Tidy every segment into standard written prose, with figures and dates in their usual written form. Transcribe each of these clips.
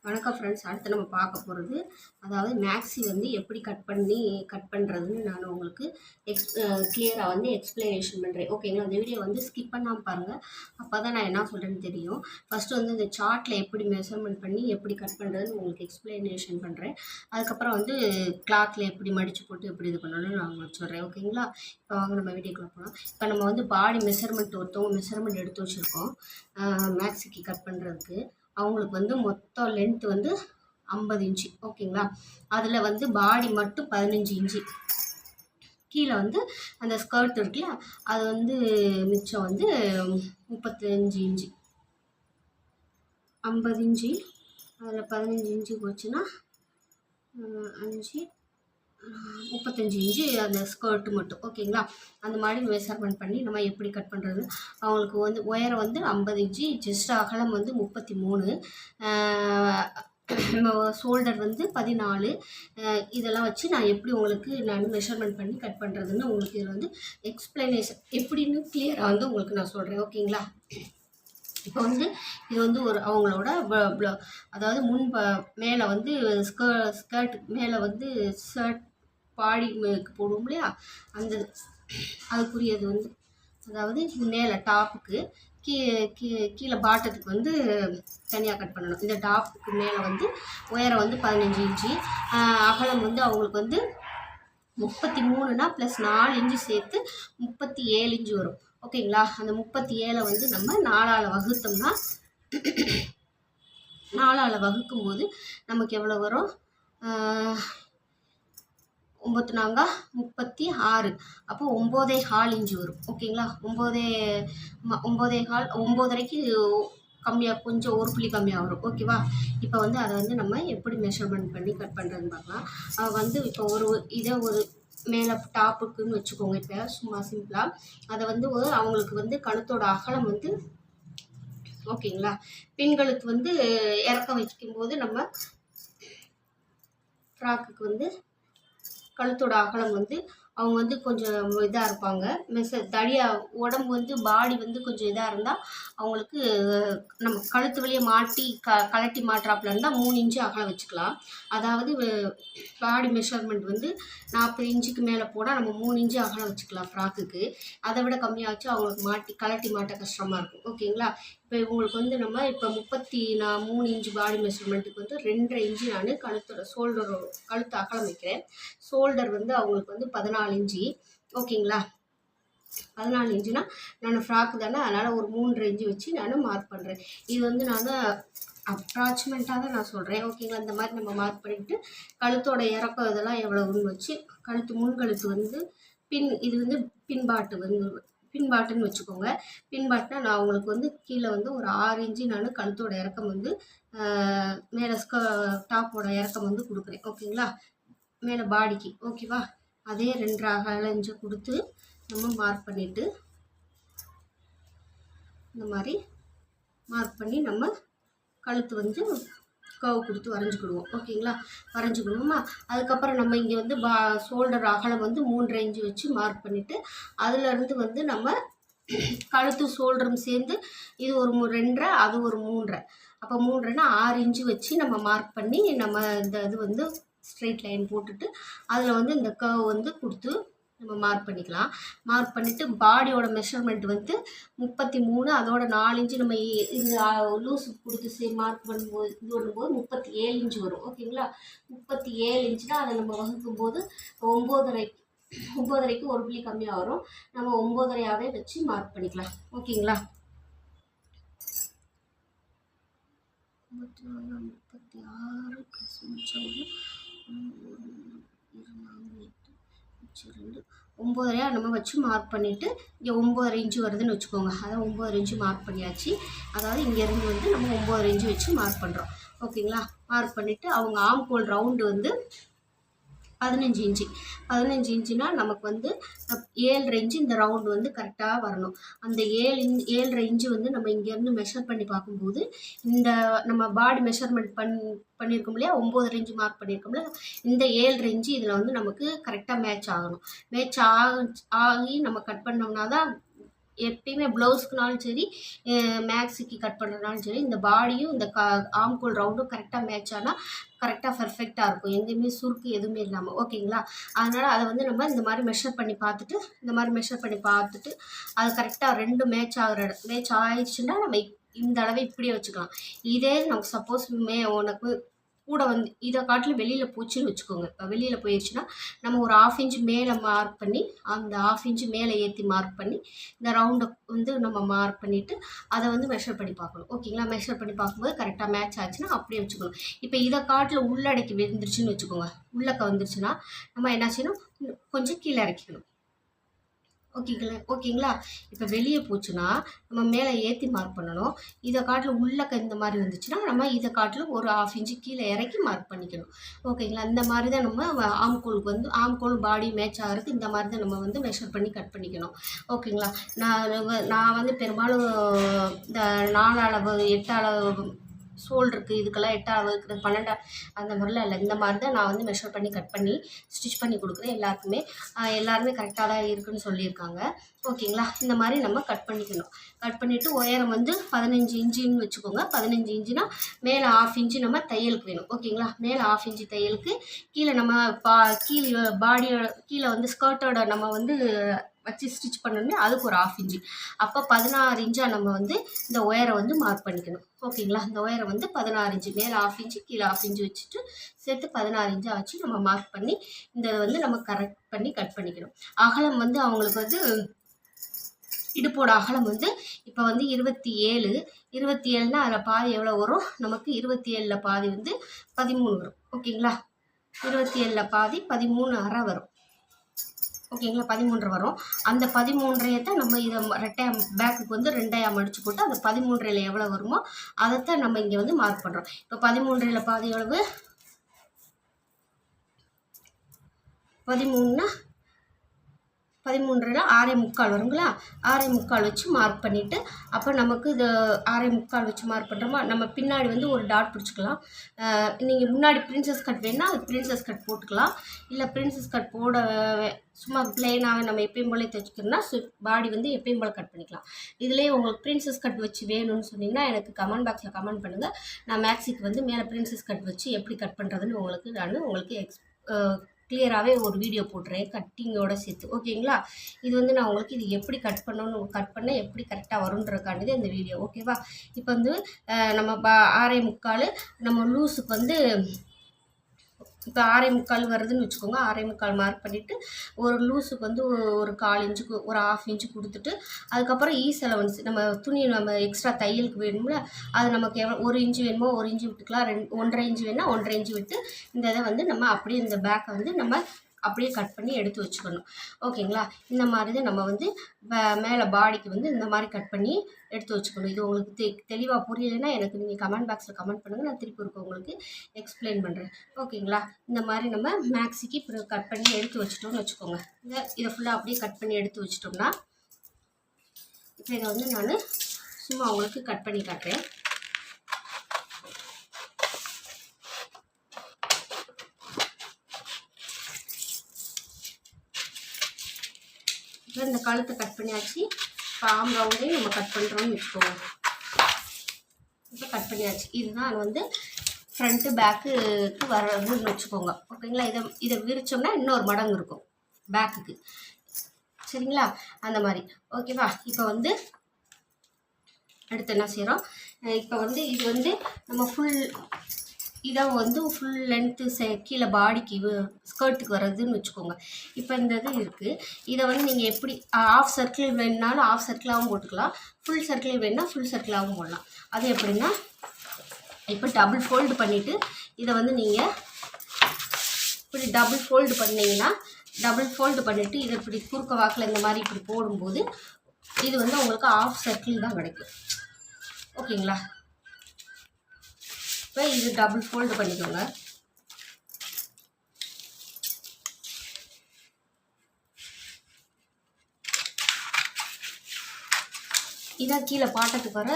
வணக்கம் ஃப்ரெண்ட்ஸ். அடுத்து நம்ம பார்க்க போகிறது அதாவது மேக்ஸி வந்து எப்படி கட் பண்ணுறதுன்னு நான் உங்களுக்கு கிளியராக வந்து எக்ஸ்ப்ளனேஷன் பண்ணுறேன். ஓகேங்களா? அந்த வீடியோ வந்து ஸ்கிப் பண்ணாமல் பாருங்கள். அப்போ தான் நான் என்ன சொல்கிறேன்னு தெரியும். ஃபஸ்ட்டு வந்து இந்த சார்ட்டில் எப்படி மெஷர்மெண்ட் பண்ணி எப்படி கட் பண்ணுறதுன்னு உங்களுக்கு எக்ஸ்ப்ளனேஷன் பண்ணுறேன். அதுக்கப்புறம் வந்து கிளாத்தில் எப்படி மடித்து போட்டு எப்படி இது பண்ணணும்னு நான் உங்களுக்கு சொல்கிறேன். ஓகேங்களா? இப்போ வாங்க நம்ம வீடியோக்குள்ளே போகலாம். இப்போ நம்ம வந்து பாடி ஒருத்தவங்க மெஷர்மெண்ட் எடுத்து வச்சுருக்கோம் மேக்ஸிக்கு கட் பண்ணுறதுக்கு. அவங்களுக்கு வந்து மொத்தம் லென்த் வந்து 50 இன்ச்சு. ஓகேங்களா? அதில் வந்து பாடி மட்டும் 15 இன்ச்சு. கீழே வந்து அந்த ஸ்கர்ட் இருக்குல்ல, அது வந்து மிச்சம் வந்து 35 இன்ச்சு. 50 இன்ச்சு அதில் 15 இன்ச்சு போச்சுன்னா 5 35 இன்ச்சு அந்த ஸ்கர்ட்டு மட்டும். ஓகேங்களா? அந்த மாதிரி மெஷர்மெண்ட் பண்ணி நம்ம எப்படி கட் பண்ணுறது. அவங்களுக்கு வந்து உயரம் வந்து 50 இன்ச்சு, ஜஸ்ட் அகலம் வந்து 33, ஷோல்டர் வந்து 14. இதெல்லாம் வச்சு நான் எப்படி உங்களுக்கு மெஷர்மெண்ட் பண்ணி கட் பண்ணுறதுன்னு உங்களுக்கு இதில் வந்து எக்ஸ்ப்ளனேஷன் எப்படின்னு கிளியராக வந்து உங்களுக்கு நான் சொல்கிறேன். ஓகேங்களா? இப்போ வந்து இது வந்து ஒரு அவங்களோட அதாவது மேலே வந்து ஸ்கர்ட் மேலே வந்து ஷர்ட் பாடிக்கு போடுவோம் இல்லையா, அந்த அதுக்குரியது வந்து அதாவது மேலே டாப்புக்கு கீழே பாட்டத்துக்கு வந்து தனியாக கட் பண்ணணும். இந்த டாப்புக்கு மேலே வந்து உயரம் வந்து 15 இன்ச்சு, அகலம் வந்து அவங்களுக்கு வந்து 33னா ப்ளஸ் 4 இன்ச்சு சேர்த்து 37 இன்ச்சு வரும். ஓகேங்களா? அந்த 37 வந்து நம்ம 4ஆல் வகுத்தோம்னா 4ஆல் வகுக்கும்போது நமக்கு எவ்வளோ வரும்? 9 36. அப்போ 9.25 இன்ச்சு வரும். ஓகேங்களா? 9.5 கம்மியாக, கொஞ்சம் ஒரு புள்ளி கம்மியாக வரும். ஓகேவா? இப்போ வந்து அதை வந்து நம்ம எப்படி மெஷர்மெண்ட் பண்ணி கட் பண்ணுறதுன்னு பார்க்கலாம். வந்து இப்போ ஒரு மேலே டாப்புக்குன்னு வச்சுக்கோங்க. இப்போ சும்மா சிம்பிளாக அதை வந்து அவங்களுக்கு வந்து கழுத்தோட அகலம் வந்து ஓகேங்களா, பெண்களுக்கு வந்து இறக்க வைக்கும்போது நம்ம ஃப்ராக்குக்கு வந்து கழுத்தோட அகலம் வந்து அவங்க வந்து கொஞ்சம் இதாக இருப்பாங்க, தடியாக உடம்பு வந்து பாடி வந்து கொஞ்சம் இதாக இருந்தால் அவங்களுக்கு நம்ம கழுத்து வழியை மாட்டி கலட்டி மாட்டுறாப்புல இருந்தால் 3 இன்ச்சு அகலம் வச்சுக்கலாம். அதாவது பாடி மெஷர்மெண்ட் வந்து 40 இன்ச்சுக்கு மேலே போனால் நம்ம 3 இன்ச்சு அகலம் வச்சுக்கலாம் ஃப்ராக்குக்கு. அதை விட கம்மியாச்சு அவங்களுக்கு கலட்டி மாட்ட கஷ்டமாக இருக்கும். ஓகேங்களா? இப்போ இவங்களுக்கு வந்து நம்ம இப்போ 33 இன்ச்சு பாடி மெஷர்மெண்ட்டுக்கு வந்து 2.5 இன்ச்சு நான் கழுத்து அகலம் வைக்கிறேன். ஷோல்டர் வந்து அவங்களுக்கு வந்து 14 இன்ச்சு. ஓகேங்களா? 14 இன்ச்சுனா நான் ஃப்ராக்கு தானே, அதனால் ஒரு 3.5 இன்ச்சு வச்சு நான் மார்க் பண்ணுறேன். இது வந்து நான் அப்ராக்சிமேட்டாக தான் நான் சொல்கிறேன். ஓகேங்களா? இந்த மாதிரி நம்ம மார்க் பண்ணிவிட்டு கழுத்தோட இறக்கம் இதெல்லாம் எவ்வளோன்னு வச்சு முன்கழுத்து வந்து இது வந்து பின்பாட்டுன்னு வச்சுக்கோங்க. பின்பாட்டுனா நான் உங்களுக்கு வந்து கீழே வந்து ஒரு 6 இன்ச்சு நான் கழுத்தோட இறக்கம் வந்து மேலே டாப்போட இறக்கம் வந்து கொடுக்குறேன். ஓகேங்களா? மேலே பாடிக்கு. ஓகேவா? அதே 2.5 இன்ச்சு கொடுத்து நம்ம மார்க் பண்ணிவிட்டு இந்த மாதிரி மார்க் பண்ணி நம்ம கழுத்து வந்து கர்வ் கொடுத்து வரைஞ்சிக்கிடுவோம். ஓகேங்களா? வரைஞ்சிக்கிடுவோமா? அதுக்கப்புறம் நம்ம இங்கே வந்து ஷோல்டர் அகலம் வந்து 3.5 இன்ச்சு வச்சு மார்க் பண்ணிவிட்டு அதுலேருந்து வந்து நம்ம கழுத்து ஷோல்டரும் சேர்ந்து இது ஒரு 2.5, அது ஒரு 3.5. அப்போ 3.5னா 6 இன்ச்சு வச்சு நம்ம மார்க் பண்ணி நம்ம இந்த இது வந்து ஸ்ட்ரெயிட் லைன் போட்டுட்டு அதில் வந்து இந்த கர்வ் வந்து கொடுத்து நம்ம மார்க் பண்ணிக்கலாம். மார்க் பண்ணிவிட்டு பாடியோட மெஷர்மெண்ட் வந்து 33, அதோட 4 இன்ச்சு நம்ம இந்த லூஸ் கொடுத்து மார்க் பண்ணும்போது 37 இன்ச்சு வரும். ஓகேங்களா? 37 இன்ச்சுனா அதை நம்ம வகுக்கும்போது 9.5க்கு ஒரு புள்ளி கம்மியாக வரும். நம்ம 9.5ஆவே வச்சு மார்க் பண்ணிக்கலாம். ஓகேங்களா? 36 ப்ளஸ் 9.5 நம்ம வச்சு மார்க் பண்ணிவிட்டு இங்கே 9.5 இன்ச்சு வருதுன்னு வச்சுக்கோங்க. அதான் 9.5 இன்ச்சு மார்க் பண்ணியாச்சு. அதாவது இங்கேருந்து வந்து நம்ம 9.5 இன்ச்சு வச்சு மார்க் பண்ணுறோம். ஓகேங்களா? மார்க் பண்ணிவிட்டு அவங்க ஆம்கோல் ரவுண்டு வந்து 15 இன்ச்சு. 15 இன்ச்சுனா நமக்கு வந்து 7.5 இன்ச்சு இந்த ரவுண்டு வந்து கரெக்டாக வரணும். அந்த 7.5 இன்ச்சு வந்து நம்ம இங்கேருந்து மெஷர் பண்ணி பார்க்கும்போது இந்த நம்ம பாடி மெஷர்மெண்ட் பண்ணியிருக்கோம் இல்லையா, 9.5 இன்ச்சு மார்க் பண்ணியிருக்கோம்ல, இந்த 7.5 இன்ச்சு இதில் வந்து நமக்கு கரெக்டாக மேட்ச் ஆகணும். மேட்ச் ஆகி நம்ம கட் பண்ணோம்னா தான் எப்பயுமே ப்ளவுஸ்க்குனாலும் சரி மேக்ஸிக்கு கட் பண்ணுறதுனாலும் சரி இந்த பாடியும் இந்த ஆம்கோல் ரவுண்டும் கரெக்டாக மேட்ச் ஆனால் கரெக்டாக பர்ஃபெக்டாக இருக்கும், எங்கேயுமே சுருக்கு எதுவுமே இல்லாமல். ஓகேங்களா? அதனால் அதை வந்து நம்ம இந்த மாதிரி மெஷர் பண்ணி பார்த்துட்டு அது கரெக்டாக 2 மேட்ச் ஆயிடுச்சுன்னா நம்ம இந்த அளவை இப்படியே வச்சுக்கலாம். இதே நமக்கு சப்போஸ் உனக்கு கூட வந்து இதை காட்டிலும் வெளியில் போச்சுன்னு வச்சுக்கோங்க. இப்போ வெளியில் போயிடுச்சுன்னா நம்ம ஒரு 1/2 இன்ச் மேலே மார்க் பண்ணி அந்த 1/2 இன்ச் மேலே ஏற்றி மார்க் பண்ணி இந்த ரவுண்டை வந்து நம்ம மார்க் பண்ணிவிட்டு அதை வந்து மெஷர் பண்ணி பார்க்கணும். ஓகேங்களா? மெஷர் பண்ணி பார்க்கும்போது கரெக்டாக மேட்ச் ஆச்சுன்னா அப்படியே வச்சுக்கணும். இப்போ இதை காட்டில் உள்ளடக்கி வந்துருச்சுன்னு வச்சுக்கோங்க. உள்ளக்க வந்துருச்சுன்னா நம்ம என்ன செய்யணும், கொஞ்சம் கீழே இறக்கிக்கணும். ஓகேங்களா? இப்போ வெளியே போச்சுன்னா நம்ம மேலே ஏற்றி மார்க் பண்ணணும். இதை காட்டில் உள்ளக்க இந்த மாதிரி வந்துச்சுன்னா நம்ம இதை காட்டிலும் ஒரு 1/2 இன்ச்சு கீழே இறக்கி மார்க் பண்ணிக்கணும். ஓகேங்களா? இந்த மாதிரி தான் நம்ம ஆம்கோலுக்கு வந்து ஆம்கோல் பாடி மேட்ச் ஆகிறதுக்கு இந்த மாதிரி தான் நம்ம வந்து மெஷர் பண்ணி கட் பண்ணிக்கணும். ஓகேங்களா? நான் வந்து பெரும்பாலும் இந்த 4 அளவு 8 அளவு ஷோல்டருக்கு இதுக்கெல்லாம் 8 அளவு இருக்கிறது 12 அந்த மாதிரிலாம் இல்லை. இந்த மாதிரி தான் நான் வந்து மெஷர் பண்ணி கட் பண்ணி ஸ்டிச் பண்ணி கொடுக்குறேன் எல்லாருக்குமே. எல்லாருமே கரெக்டாக தான் இருக்குதுன்னு சொல்லியிருக்காங்க. ஓகேங்களா? இந்த மாதிரி நம்ம கட் பண்ணிக்கணும். கட் பண்ணிவிட்டு உயரம் வந்து 15 இன்ச்சுன்னு வச்சுக்கோங்க. 15 இன்ச்சுனா மேலே 1/2 இன்ச்சு நம்ம தையலுக்கு வேணும். ஓகேங்களா? மேலே 1/2 இன்ச்சு தையலுக்கு கீழே நம்ம கீழே பாடியோட கீழே வந்து ஸ்கர்ட்டோட நம்ம வந்து வச்சு ஸ்டிச் பண்ணணுமே அதுக்கு ஒரு 1/2 இன்ச்சு. அப்போ 16 இன்ச்சாக நம்ம வந்து இந்த உயரம் வந்து மார்க் பண்ணிக்கணும். ஓகேங்களா? இந்த உயரம் வந்து 16 இன்ச்சு, மேலே 1/2 இன்ச்சு கீழே 1/2 இன்ச்சு வச்சுட்டு சேர்த்து 16 இன்ச்சாக வச்சு நம்ம மார்க் பண்ணி இந்த வந்து நம்ம கரெக்ட் பண்ணி கட் பண்ணிக்கணும். அகலம் வந்து அவங்களுக்கு வந்து இடுப்போட அகலம் வந்து இப்போ வந்து 27னா அதில் பாதி எவ்வளோ வரும், நமக்கு 27ல் பாதி வந்து 13 வரும். ஓகேங்களா? 27ல் பாதி 13.5 வரும். ஓகேங்களா? 13 வரும். அந்த 13 தான் நம்ம இதை ரெட்டையாக பேக்குக்கு வந்து 2ஆக மடித்து போட்டு அந்த 13 எவ்வளோ வருமோ அதைத்தான் நம்ம இங்கே வந்து மார்க் பண்ணுறோம். இப்போ 13 பாதி எவ்வளவு, 13னா 13 6.25 வருங்களா? 6.25 வச்சு மார்க் பண்ணிவிட்டு அப்போ நமக்கு இது 6.25 வச்சு மார்க் பண்ணுறோமா, நம்ம பின்னாடி வந்து ஒரு டாட் பிடிச்சிக்கலாம். நீங்கள் முன்னாடி பிரின்சஸ் கட் வேணுன்னா அது பிரின்சஸ் கட் போட்டுக்கலாம். இல்லை பிரின்சஸ் கட் போட சும்மா பிளெயினாக நம்ம எப்பயும் போல தைச்சிக்கணும்னா பாடி வந்து எப்பயும் போல் கட் பண்ணிக்கலாம். இதுலேயே உங்களுக்கு பிரின்சஸ் கட் வச்சு வேணும்னு சொன்னிங்கன்னா எனக்கு கமெண்ட் பாக்ஸில் கமெண்ட் பண்ணுங்கள். நான் மேக்ஸிக்கு வந்து மேலே பிரின்சஸ் கட் வச்சு எப்படி கட் பண்ணுறதுன்னு உங்களுக்கு கிளியராகவே ஒரு வீடியோ போட்டுறேன் கட்டிங்கோட சேர்த்து. ஓகேங்களா? இது வந்து நான் உங்களுக்கு இது எப்படி கட் பண்ண எப்படி கரெக்டாக வருன்றதுக்காண்டிதான் இந்த வீடியோ. ஓகேவா? இப்போ வந்து நம்ம 6.25 நம்ம லூஸுக்கு வந்து இப்போ 6.25 வருதுன்னு வச்சுக்கோங்க. 6.25 மார்க் பண்ணிவிட்டு ஒரு லூஸுக்கு வந்து ஒரு 1/4 இன்ச்சுக்கு ஒரு 1/2 இன்ச்சு கொடுத்துட்டு அதுக்கப்புறம் ஈஸ் அலவன்ஸ் நம்ம துணி நம்ம எக்ஸ்ட்ரா தையலுக்கு வேணும்ல அது நமக்கு எவ்வளோ 1 இன்ச்சு வேணுமோ 1 இன்ச்சு விட்டுக்கலாம். 1.5 இன்ச்சு வேணுன்னா 1.5 இன்ச்சு விட்டு இந்த இதை வந்து நம்ம அப்படியே இந்த பேக்கை வந்து நம்ம அப்படியே கட் பண்ணி எடுத்து வச்சுக்கணும். ஓகேங்களா? இந்த மாதிரி தான் நம்ம வந்து மேலே பாடிக்கு வந்து இந்த மாதிரி கட் பண்ணி எடுத்து வச்சுக்கணும். இது உங்களுக்கு தெளிவாக புரியலைன்னா எனக்கு நீங்கள் கமெண்ட் பாக்ஸில் கமெண்ட் பண்ணுங்கள், நான் திருப்பி உங்களுக்கு எக்ஸ்பிளைன் பண்ணுறேன். ஓகேங்களா? இந்த மாதிரி நம்ம மேக்ஸிக்கு இப்போ கட் பண்ணி எடுத்து வச்சிட்டோம்னு வச்சுக்கோங்க. இதை ஃபுல்லாக அப்படியே கட் பண்ணி எடுத்து வச்சிட்டோம்னா இப்போ இதை வந்து நான் சும்மா உங்களுக்கு கட் பண்ணி காட்டுறேன். இப்போ இந்த கழுத்தை கட் பண்ணியாச்சு. இப்போ ஆம் ரவுண்டையும் நம்ம கட் பண்ணுறோம்னு வச்சுக்கோங்க. இப்போ கட் பண்ணியாச்சு. இதுதான் வந்து ஃப்ரண்ட்டு பேக்குக்கு வர்றதுன்னு வச்சுக்கோங்க. ஓகேங்களா? இதை விரிச்சோம்னா இன்னொரு மடங்கு இருக்கும் பேக்குக்கு. சரிங்களா? அந்த மாதிரி. ஓகேவா? இப்போ வந்து அடுத்து என்ன செய்கிறோம், இப்போ வந்து இது வந்து நம்ம இதை வந்து ஃபுல் லென்த்து கீழே பாடிக்கு ஸ்கர்ட்டுக்கு வர்றதுன்னு வச்சுக்கோங்க. இப்போ இந்த இது இருக்குது. இதை வந்து நீங்கள் எப்படி ஆஃப் சர்க்கிள் வேணுனாலும் ஆஃப் சர்க்கிளாகவும் போட்டுக்கலாம், ஃபுல் சர்க்கிள் வேணுன்னா ஃபுல் சர்க்கிளாகவும் போடலாம். அது எப்படின்னா இப்போ டபுள் ஃபோல்டு பண்ணிவிட்டு இதை வந்து நீங்கள் இப்படி டபுள் ஃபோல்டு பண்ணிவிட்டு இதை இப்படி குறுக்க வாக்கில் இந்த மாதிரி இப்படி போடும்போது இது வந்து உங்களுக்கு ஆஃப் சர்க்கிள் தான் கிடைக்கும். ஓகேங்களா? இப்போ இது டபுள் ஃபோல்டு பண்ணிக்கோங்க. இதான் கீழே பாட்டத்துக்கு வர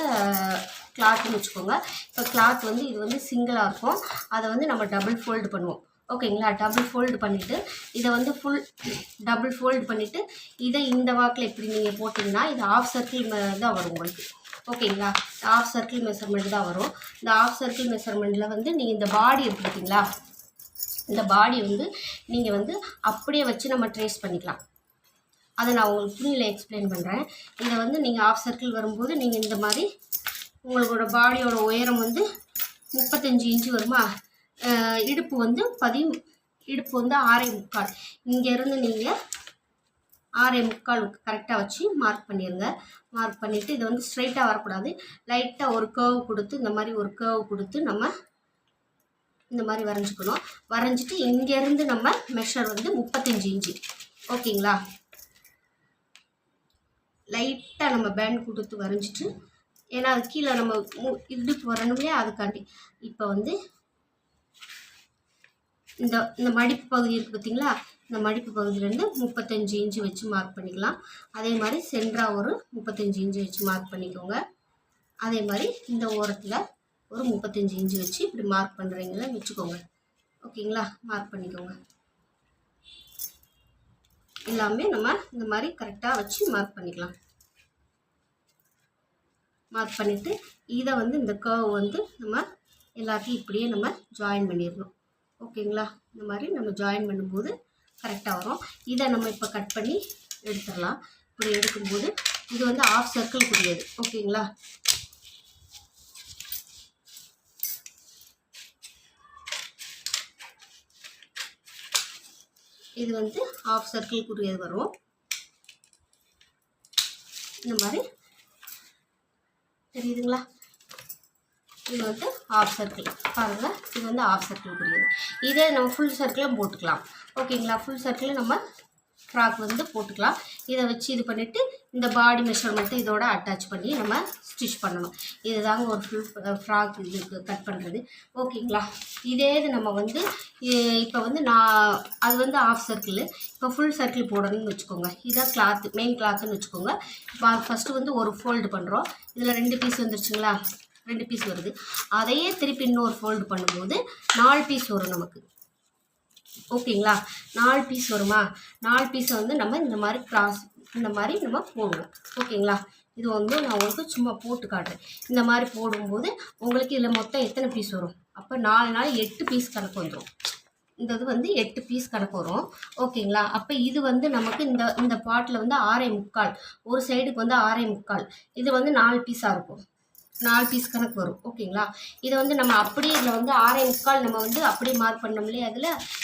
கிளாத்துன்னு வச்சுக்கோங்க. இப்போ கிளாத் வந்து இது வந்து சிங்கிளாக இருக்கும், அதை வந்து நம்ம டபுள் ஃபோல்டு பண்ணுவோம். ஓகேங்களா. டபுள் ஃபோல்டு பண்ணிவிட்டு இதை வந்து ஃபுல் டபுள் ஃபோல்டு பண்ணிவிட்டு இதை இந்த வாக்கில் இப்படி நீங்கள் போட்டிங்கன்னா இது ஆஃப் சர்க்கிள் தான் வரும் உங்களுக்கு. ஓகேங்களா. ஆஃப் சர்க்கிள் மெஷர்மெண்ட் தான் வரும். இந்த ஆஃப் சர்க்கிள் மெஷர்மெண்ட்டில் வந்து நீங்கள் இந்த பாடி இருக்குது பார்த்தீங்களா, இந்த பாடி வந்து நீங்கள் வந்து அப்படியே வச்சு நம்ம ட்ரேஸ் பண்ணிக்கலாம். அதை நான் உங்களுக்கு துணியில் எக்ஸ்பிளைன் பண்ணுறேன். இதை வந்து நீங்கள் ஆஃப் சர்க்கிள் வரும்போது நீங்கள் இந்த மாதிரி உங்களோட பாடியோட உயரம் வந்து 35 இன்ச்சு வருமா, இடுப்பு வந்து இடுப்பு வந்து 6.25. இங்கேருந்து நீங்கள் 6.25 கரெக்டாக வச்சு மார்க் பண்ணிடுங்க. மார்க் பண்ணிவிட்டு இதை வந்து ஸ்ட்ரைட்டாக வரக்கூடாது, லைட்டாக ஒரு கர்வ் கொடுத்து இந்த மாதிரி ஒரு கர்வ் கொடுத்து நம்ம இந்த மாதிரி வரைஞ்சிக்கணும். வரைஞ்சிட்டு இங்கேருந்து நம்ம மெஷர் வந்து 35 இன்ச்சு. ஓகேங்களா. லைட்டாக நம்ம பேண்ட் கொடுத்து வரைஞ்சிட்டு, ஏன்னா அது கீழே நம்ம இடுப்பு வரணும் இல்லையா, அதுக்காண்டி இப்போ வந்து இந்த மடிப்பு பகுதி இருக்குது பார்த்தீங்களா, இந்த மடிப்பு பகுதியிலேருந்து 35 இன்ச்சு வச்சு மார்க் பண்ணிக்கலாம். அதே மாதிரி சென்டராக ஒரு 35 இன்ச்சு வச்சு மார்க் பண்ணிக்கோங்க. அதே மாதிரி இந்த ஓரத்தில் ஒரு 35 இன்ச்சு வச்சு இப்படி மார்க் பண்ணுறீங்களா வச்சுக்கோங்க. ஓகேங்களா. மார்க் பண்ணிக்கோங்க. எல்லாமே நம்ம இந்த மாதிரி கரெக்டாக வச்சு மார்க் பண்ணிக்கலாம். மார்க் பண்ணிவிட்டு இதை வந்து இந்த கர்வ் வந்து நம்ம எல்லாத்தையும் இப்படியே நம்ம ஜாயின் பண்ணிடணும். ஓகேங்களா. இந்த மாதிரி நம்ம ஜாயின் பண்ணும்போது கரெக்டாக வரும். இதை நம்ம இப்போ கட் பண்ணி எடுத்துடலாம். இப்படி எடுக்கும்போது இது வந்து ஆஃப் சர்க்கிள்க்குரியது. ஓகேங்களா. இது வந்து ஆஃப் சர்க்கிள்க்குரியது வரும். இந்த மாதிரி தெரியுதுங்களா. இது வந்து ஆஃப் சர்க்கிள் பாருங்கள். இது வந்து ஆஃப் சர்க்கிள்க்குரியது. இதே நம்ம ஃபுல் சர்க்கிளும் போட்டுக்கலாம். ஓகேங்களா. ஃபுல் சர்க்கிளில் நம்ம ஃப்ராக் வந்து போட்டுக்கலாம். இதை வச்சு இது பண்ணிவிட்டு இந்த பாடி மெஷர்மெண்ட்டு இதோட அட்டாச் பண்ணி நம்ம ஸ்டிச் பண்ணணும். இதுதாங்க ஒரு ஃபுல் ஃப்ராக் இதுக்கு கட் பண்ணுறது. ஓகேங்களா. இதே இது நம்ம வந்து இப்போ வந்து அது வந்து ஆஃப் சர்க்கிள், இப்போ ஃபுல் சர்க்கிள் போடணும்னு வச்சுக்கோங்க. இதான் கிளாத்து, மெயின் கிளாத்துன்னு வச்சுக்கோங்க. இப்போ ஃபஸ்ட்டு வந்து ஒரு ஃபோல்டு பண்ணுறோம். இதில் 2 பீஸ் வந்துருச்சுங்களா, 2 பீஸ் வருது. அதையே திருப்பி இன்னொரு ஃபோல்டு பண்ணும்போது 4 பீஸ் வரும் நமக்கு. ஓகேங்களா. 4 பீஸ் வருமா, 4 பீஸை வந்து நம்ம இந்த மாதிரி கிராஸ் இந்த மாதிரி நம்ம போடுவோம். ஓகேங்களா. இது வந்து நான் உங்களுக்கு சும்மா போட்டு காட்டுறேன். இந்த மாதிரி போடும்போது உங்களுக்கு இதில் மொத்தம் எத்தனை பீஸ் வரும், அப்போ 4 நாள் 8 பீஸ் கணக்கு வந்துடும். இந்த இது வந்து 8 பீஸ் கணக்கு வரும். ஓகேங்களா. அப்போ இது வந்து நமக்கு இந்த பாட்டில் வந்து 6.25, ஒரு சைடுக்கு வந்து 6.25, இது வந்து 4 பீஸாக இருக்கும். 4 பீஸ் கணக்கு வரும். ஓகேங்களா. இதை வந்து நம்ம அப்படியே இதில் வந்து 6.25 நம்ம வந்து அப்படியே மார்க் பண்ணோம் இல்லையா,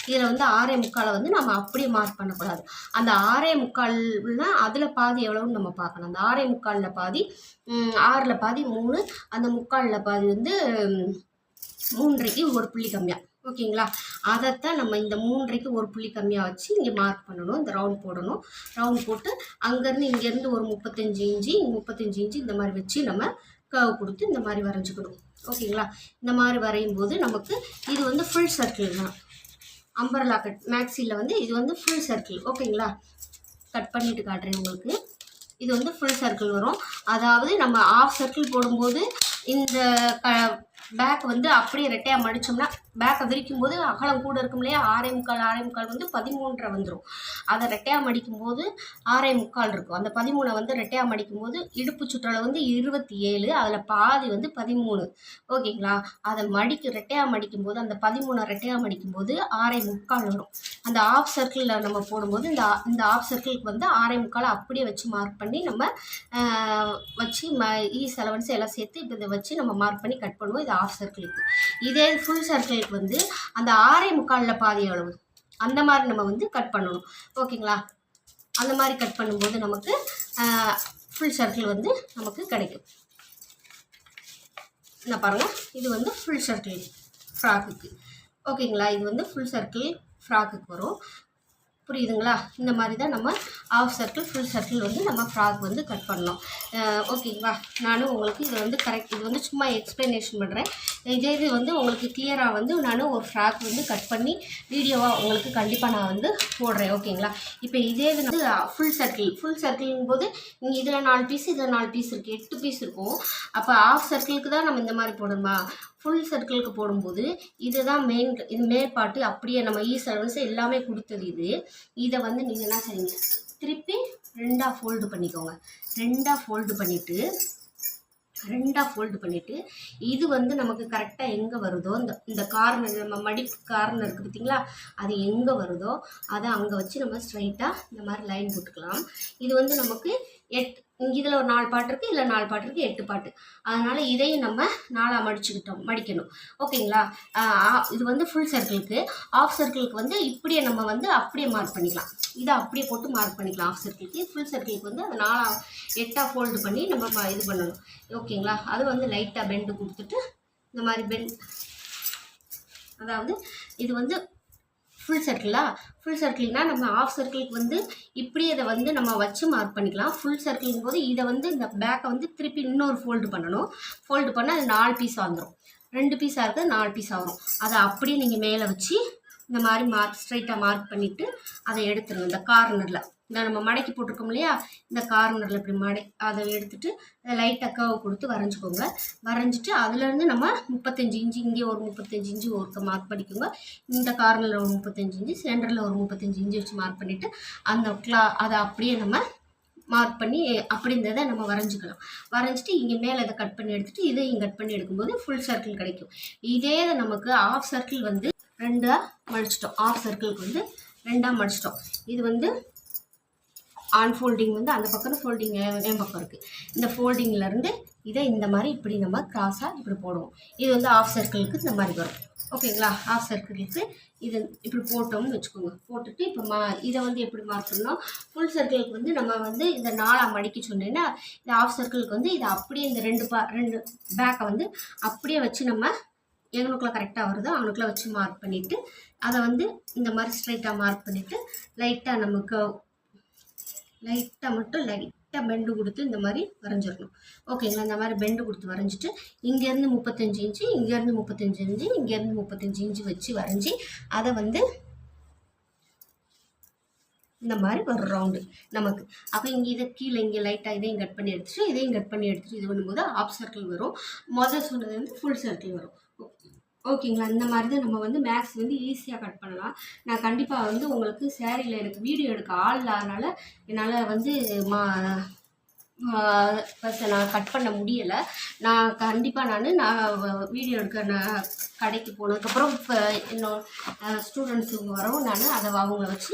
இதில் வந்து 6.25 வந்து நம்ம அப்படியே மார்க் பண்ணக்கூடாது. அந்த 6.25னா அதில் பாதி எவ்வளோன்னு நம்ம பார்க்கணும். அந்த 6.25 பாதி 6ல் பாதி 3, அந்த 3/4 பாதி வந்து 3.5க்கு ஒரு புள்ளி கம்மியாக. ஓகேங்களா. அதைத்தான் நம்ம இந்த 3.5க்கு ஒரு புள்ளி கம்மியாக வச்சு இங்கே மார்க் பண்ணணும். இந்த ரவுண்ட் போடணும். ரவுண்ட் போட்டு அங்கேருந்து இங்கேருந்து ஒரு 35 இன்ச்சு 35 இன்ச்சு இந்த மாதிரி வச்சு நம்ம கர்வ் கொடுத்து இந்த மாதிரி வரைஞ்சிக்கணும். ஓகேங்களா. இந்த மாதிரி வரையும் போது நமக்கு இது வந்து ஃபுல் சர்க்கிள் தான். அம்பர்லா கட் மேக்ஸியில் வந்து இது வந்து ஃபுல் சர்க்கிள். ஓகேங்களா. கட் பண்ணிவிட்டு காட்டுறேன் உங்களுக்கு. இது வந்து ஃபுல் சர்க்கிள் வரும். அதாவது நம்ம ஆஃப் சர்க்கிள் போடும்போது இந்த பேக் வந்து அப்படியே ரெட்டையாக மடித்தோம்னா பேக்கை விரிக்கும் போது அகலம் கூட இருக்கும் இல்லையா, 6.25 வந்து 13.5 வந்துடும். அதை ரெட்டையாக மடிக்கும்போது 6.25 இருக்கும். அந்த 13 வந்து ரெட்டையாக மடிக்கும்போது இடுப்பு சுற்றளவு வந்து 27, அதில் பாதி வந்து 13. ஓகேங்களா. அதை ரெட்டையாக மடிக்கும்போது அந்த 13 ரெட்டையாக மடிக்கும்போது 6.25 வரும். அந்த ஆஃப் சர்க்கிளில் நம்ம போடும்போது இந்த ஆஃப் சர்க்கிளுக்கு வந்து 6.25 அப்படியே வச்சு மார்க் பண்ணி நம்ம வச்சு செலவன்ஸ் எல்லாம் சேர்த்து இப்போ இதை வச்சு நம்ம மார்க் பண்ணி கட் பண்ணுவோம். இது ஆஃப் சர்க்கிளுக்கு. இதே ஃபுல் சர்க்கிளுக்கு வந்து அந்த 6.25 பாதி அளவு அந்த மாதிரி நம்ம வந்து கட் பண்ணணும். ஓகேங்களா. அந்த மாதிரி கட் பண்ணும்போது நமக்கு ஃபுல் சர்க்கிள் வந்து நமக்கு கிடைக்கும். என்ன பாருங்கள், இது வந்து ஃபுல் சர்க்கிள் ஃப்ராக்குக்கு. ஓகேங்களா. இது வந்து ஃபுல் சர்க்கிள் ஃப்ராக்குக்கு வரும். புரியுதுங்களா. இந்த மாதிரி தான் நம்ம ஆஃப் சர்க்கிள் ஃபுல் சர்க்கிள் வந்து நம்ம ஃப்ராக் வந்து கட் பண்ணோம். ஓகேங்களா. நானும் உங்களுக்கு இதை வந்து இது வந்து சும்மா எக்ஸ்ப்ளனேஷன் பண்ணுறேன். இதே இது வந்து உங்களுக்கு கிளியராக வந்து நானும் ஒரு ஃப்ராக் வந்து கட் பண்ணி வீடியோவாக உங்களுக்கு கண்டிப்பாக நான் வந்து போடுறேன். ஓகேங்களா. இப்போ இதே இது வந்து ஃபுல் சர்க்கிள்ங்கும் போது நீங்கள் இதில் 4 பீஸ் இதில் 4 பீஸ் இருக்குது, 8 பீஸ் இருக்கும். அப்போ ஆஃப் சர்க்கிளுக்கு தான் நம்ம இந்த மாதிரி போடணுமா, ஃபுல் சர்க்கிளுக்கு போடும்போது இதுதான் மெயின், இது மேற்பாட்டு அப்படியே நம்ம ஈ7 எல்லாமே கொடுத்தது இது. இதை வந்து நீங்கள் என்ன செய்யுங்க, திருப்பி 2ஆக ஃபோல்டு பண்ணிக்கோங்க. 2ஆக ஃபோல்டு பண்ணிவிட்டு இது வந்து நமக்கு கரெக்டாக எங்கே வருதோ இந்த கார்னர், நம்ம மடிப்பு கார்னர் இருக்குது பார்த்திங்களா, அது எங்கே வருதோ அதை அங்கே வச்சு நம்ம ஸ்ட்ரைட்டாக இந்த மாதிரி லைன் போட்டுக்கலாம். இது வந்து நமக்கு இதில் ஒரு 4 பாட்டு இருக்குது, இல்லை 4 பாட்டு இருக்குது, 8 பாட்டு. அதனால் இதையும் நம்ம 4ஆக மடிக்கணும். ஓகேங்களா. இது வந்து ஃபுல் சர்க்கிளுக்கு. ஆஃப் சர்க்கிளுக்கு வந்து இப்படியே நம்ம வந்து அப்படியே மார்க் பண்ணிக்கலாம். இதை அப்படியே போட்டு மார்க் பண்ணிக்கலாம் ஆஃப் சர்க்கிளுக்கு. ஃபுல் சர்க்கிளுக்கு வந்து அதை 8ஆக ஃபோல்டு பண்ணி நம்ம இது பண்ணணும். ஓகேங்களா. அது வந்து லைட்டாக பெண்டு கொடுத்துட்டு இந்த மாதிரி அதாவது இது வந்து ஃபுல் சர்க்கிள்னா நம்ம ஆஃப் சர்க்கிளுக்கு வந்து இப்படி இதை வந்து நம்ம வச்சு மார்க் பண்ணிக்கலாம். ஃபுல் சர்க்கிளுங்கும் போது இதை வந்து இந்த பேக்கை வந்து திருப்பி இன்னொரு ஃபோல்டு பண்ணணும். ஃபோல்டு பண்ணால் அது 4 பீஸ் வந்துடும். 2 பீஸாக இருக்குது, 4 பீஸ் ஆகும். அதை அப்படியே நீங்கள் மேலே வச்சு இந்த மாதிரி ஸ்ட்ரைட்டாக மார்க் பண்ணிவிட்டு அதை எடுத்துருங்க. இந்த கார்னரில் இந்த நம்ம மடக்கி போட்டிருக்கோம் இல்லையா, இந்த கார்னரில் இப்படி அதை எடுத்துகிட்டு அதை லைட்டாக கர்வ் கொடுத்து வரைஞ்சிக்கோங்க. வரைஞ்சிட்டு அதுலேருந்து நம்ம 35 இன்ச்சு, இங்கே ஒரு 35 இன்ச்சு ஒருக்க மார்க் பண்ணிக்கோங்க. இந்த கார்னரில் ஒரு 35 இன்ச்சு, சென்டரில் ஒரு 35 இன்ச்சு வச்சு மார்க் பண்ணிவிட்டு அதை அப்படியே நம்ம மார்க் பண்ணி அப்படி இருந்ததை நம்ம வரைஞ்சிக்கலாம். வரைஞ்சிட்டு இங்கே மேலே இதை கட் பண்ணி எடுத்துகிட்டு இதையும் கட் பண்ணி எடுக்கும்போது ஃபுல் சர்க்கிள் கிடைக்கும். இதே நமக்கு ஆஃப் சர்க்கிள் வந்து 2ஆக மடிச்சிட்டோம். ஆஃப் சர்க்கிளுக்கு வந்து 2ஆக மடிச்சிட்டோம். இது வந்து ஆன் ஃபோல்டிங் வந்து அந்த பக்கம் ஃபோல்டிங் என் பக்கம் இருக்குது. இந்த ஃபோல்டிங்லேருந்து இதை இந்த மாதிரி இப்படி நம்ம கிராஸாக இப்படி போடுவோம். இது வந்து ஆஃப் சர்க்கிளுக்கு இந்த மாதிரி வரும். ஓகேங்களா. ஆஃப் சர்க்கிளுக்கு இது இப்படி போட்டோம்னு வச்சுக்கோங்க. போட்டுட்டு இப்போ இதை வந்து எப்படி மார்க் பண்ணோம், ஃபுல் சர்க்கிளுக்கு வந்து நம்ம வந்து இந்த 4ஆக மடிக்க சொன்னேன்னா, இந்த ஆஃப் சர்க்கிளுக்கு வந்து இதை அப்படியே இந்த 2 பேக்கை வந்து அப்படியே வச்சு நம்ம எங்களுக்குள்ள கரெக்டாக வருதோ அவனுக்குள்ள வச்சு மார்க் பண்ணிவிட்டு அதை வந்து இந்த மாதிரி ஸ்ட்ரைட்டாக மார்க் பண்ணிவிட்டு லைட்டாக நமக்கு லைட்டாக பெண்டு கொடுத்து இந்த மாதிரி வரைஞ்சிடணும். ஓகேங்களா. இந்த மாதிரி பெண்டு கொடுத்து வரைஞ்சிட்டு இங்கேருந்து 35 இன்ச்சு, இங்கேருந்து 35 இன்ச்சு, இங்கேருந்து 35 இன்ச்சு வச்சு வரைஞ்சி அதை வந்து இந்த மாதிரி ஒரு ரவுண்டு நமக்கு. அப்போ இங்கே இதை கீழே இங்கே லைட்டாக இதையும் கட் பண்ணி எடுத்துட்டு இதையும் கட் பண்ணி எடுத்துகிட்டு இது பண்ணும்போது ஆஃப் சர்க்கிள் வரும். சொன்னது வந்து ஃபுல் சர்க்கிள் வரும். ஓகேங்களா. இந்த மாதிரி தான் நம்ம வந்து மேக்ஸ் வந்து ஈஸியாக கட் பண்ணலாம். நான் கண்டிப்பாக வந்து உங்களுக்கு சேரீயில் எனக்கு வீடியோ எடுக்க ஆள் இல்லாதனால என்னால் வந்து நான் கட் பண்ண முடியலை. நான் கண்டிப்பாக நான் வீடியோ எடுக்க நான் கடைக்கு போனதுக்கப்புறம் இப்போ என்னோட ஸ்டூடெண்ட்ஸ் இவங்க வரவும் நான் அதை அவங்கள வச்சு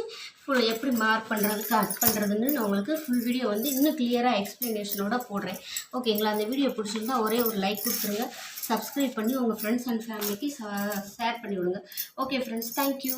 எப்படி மார்க் பண்ணுறது கட் பண்ணுறதுன்னு நான் உங்களுக்கு ஃபுல் வீடியோ வந்து இன்னும் கிளியராக எக்ஸ்ப்ளனேஷனோட போடுறேன். ஓகேங்களா. அந்த வீடியோ பிடிச்சிருந்தா ஒரே ஒரு லைக் கொடுத்துருங்க. சப்ஸ்கிரைப் பண்ணி உங்கள் ஃப்ரெண்ட்ஸ் அண்ட் ஃபேமிலிக்கு ஷேர் பண்ணி விடுங்க. Okay friends, thank you.